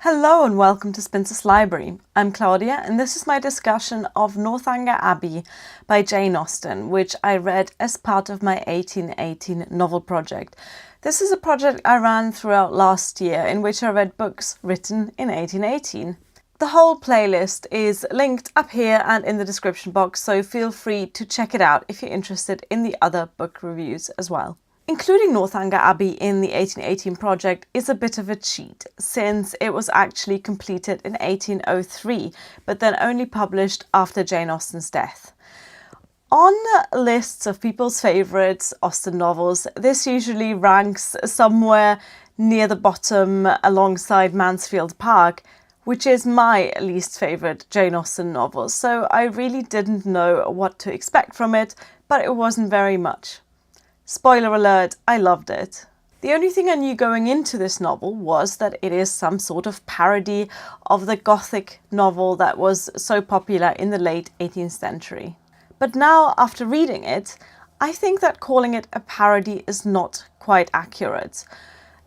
Hello and welcome to Spinster's Library. I'm Claudia and this is my discussion of Northanger Abbey by Jane Austen, which I read as part of my 1818 novel project. This is a project I ran throughout last year in which I read books written in 1818. The whole playlist is linked up here and in the description box, so feel free to check it out if you're interested in the other book reviews as well. Including Northanger Abbey in the 1818 project is a bit of a cheat, since it was actually completed in 1803, but then only published after Jane Austen's death. On lists of people's favourite Austen novels, this usually ranks somewhere near the bottom alongside Mansfield Park, which is my least favourite Jane Austen novel, so I really didn't know what to expect from it, but it wasn't very much. Spoiler alert, I loved it. The only thing I knew going into this novel was that it is some sort of parody of the Gothic novel that was so popular in the late 18th century. But now, after reading it, I think that calling it a parody is not quite accurate.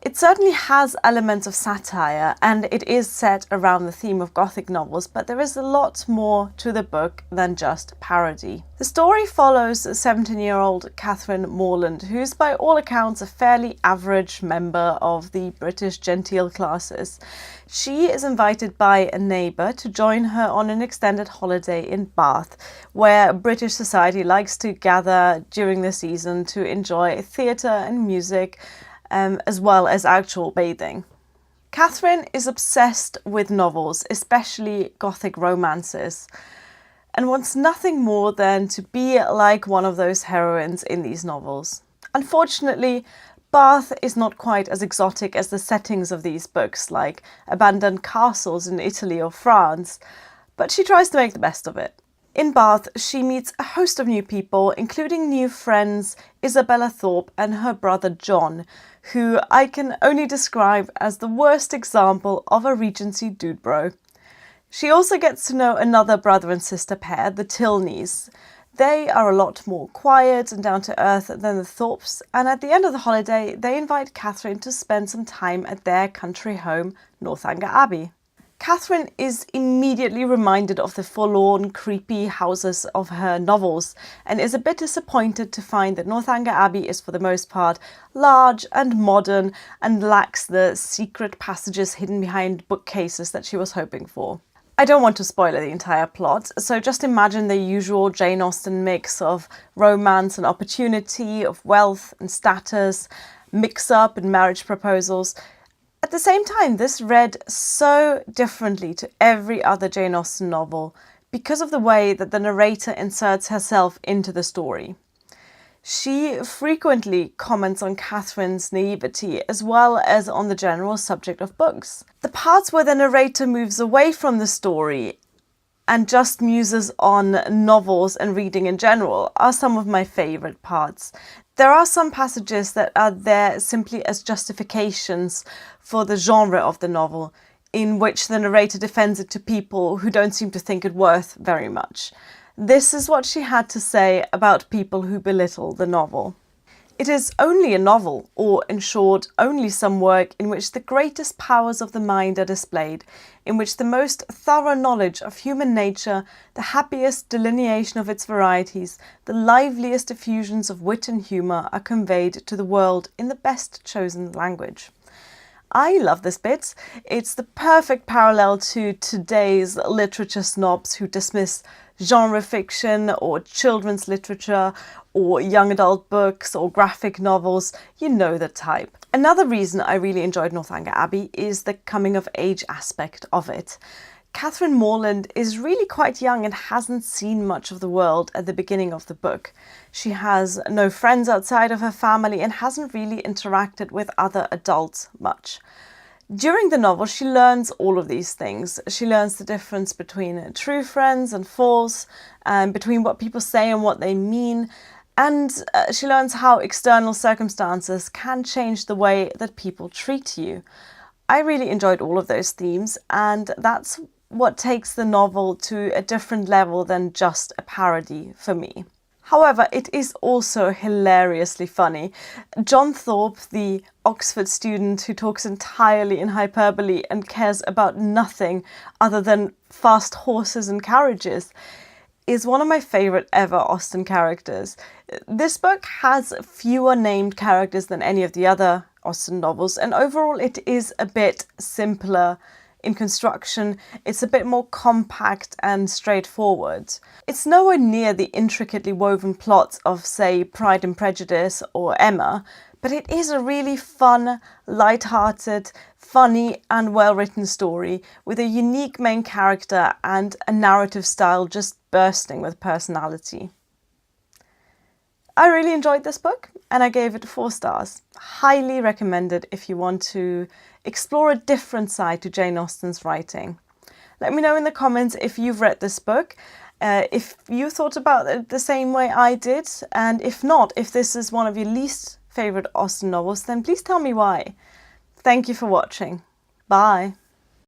It certainly has elements of satire and it is set around the theme of Gothic novels, but there is a lot more to the book than just parody. The story follows a 17-year-old Catherine Morland, who's by all accounts a fairly average member of the British genteel classes. She is invited by a neighbour to join her on an extended holiday in Bath, where British society likes to gather during the season to enjoy theatre and music, as well as actual bathing. Catherine is obsessed with novels, especially Gothic romances, and wants nothing more than to be like one of those heroines in these novels. Unfortunately, Bath is not quite as exotic as the settings of these books, like abandoned castles in Italy or France, but she tries to make the best of it. In Bath, she meets a host of new people, including new friends Isabella Thorpe and her brother John, who I can only describe as the worst example of a Regency dude bro. She also gets to know another brother and sister pair, the Tilneys. They are a lot more quiet and down to earth than the Thorpes, and at the end of the holiday, they invite Catherine to spend some time at their country home, Northanger Abbey. Catherine is immediately reminded of the forlorn, creepy houses of her novels and is a bit disappointed to find that Northanger Abbey is for the most part large and modern and lacks the secret passages hidden behind bookcases that she was hoping for. I don't want to spoil the entire plot, so just imagine the usual Jane Austen mix of romance and opportunity, of wealth and status, mix-up and marriage proposals. At the same time, this read so differently to every other Jane Austen novel because of the way that the narrator inserts herself into the story. She frequently comments on Catherine's naivety as well as on the general subject of books. The parts where the narrator moves away from the story and just muses on novels and reading in general are some of my favourite parts. There are some passages that are there simply as justifications for the genre of the novel, in which the narrator defends it to people who don't seem to think it worth very much. This is what she had to say about people who belittle the novel. It is only a novel, or in short, only some work in which the greatest powers of the mind are displayed, in which the most thorough knowledge of human nature, the happiest delineation of its varieties, the liveliest effusions of wit and humour are conveyed to the world in the best chosen language. I love this bit. It's the perfect parallel to today's literature snobs who dismiss genre fiction or children's literature or young adult books or graphic novels. You know the type. Another reason I really enjoyed Northanger Abbey is the coming of age aspect of it. Catherine Morland is really quite young and hasn't seen much of the world at the beginning of the book. She has no friends outside of her family and hasn't really interacted with other adults much. During the novel, she learns all of these things. She learns the difference between true friends and false, and between what people say and what they mean, and she learns how external circumstances can change the way that people treat you. I really enjoyed all of those themes, and that's what takes the novel to a different level than just a parody for me. However, it is also hilariously funny. John Thorpe, the Oxford student who talks entirely in hyperbole and cares about nothing other than fast horses and carriages, is one of my favourite ever Austen characters. This book has fewer named characters than any of the other Austen novels, and overall it is a bit simpler in construction. It's a bit more compact and straightforward. It's nowhere near the intricately woven plots of, say, Pride and Prejudice or Emma, but it is a really fun, light-hearted, funny and well-written story with a unique main character and a narrative style just bursting with personality. I really enjoyed this book and I gave it 4 stars. Highly recommended if you want to explore a different side to Jane Austen's writing. Let me know in the comments if you've read this book, if you thought about it the same way I did, and if not, if this is one of your least favourite Austen novels, then please tell me why. Thank you for watching. Bye.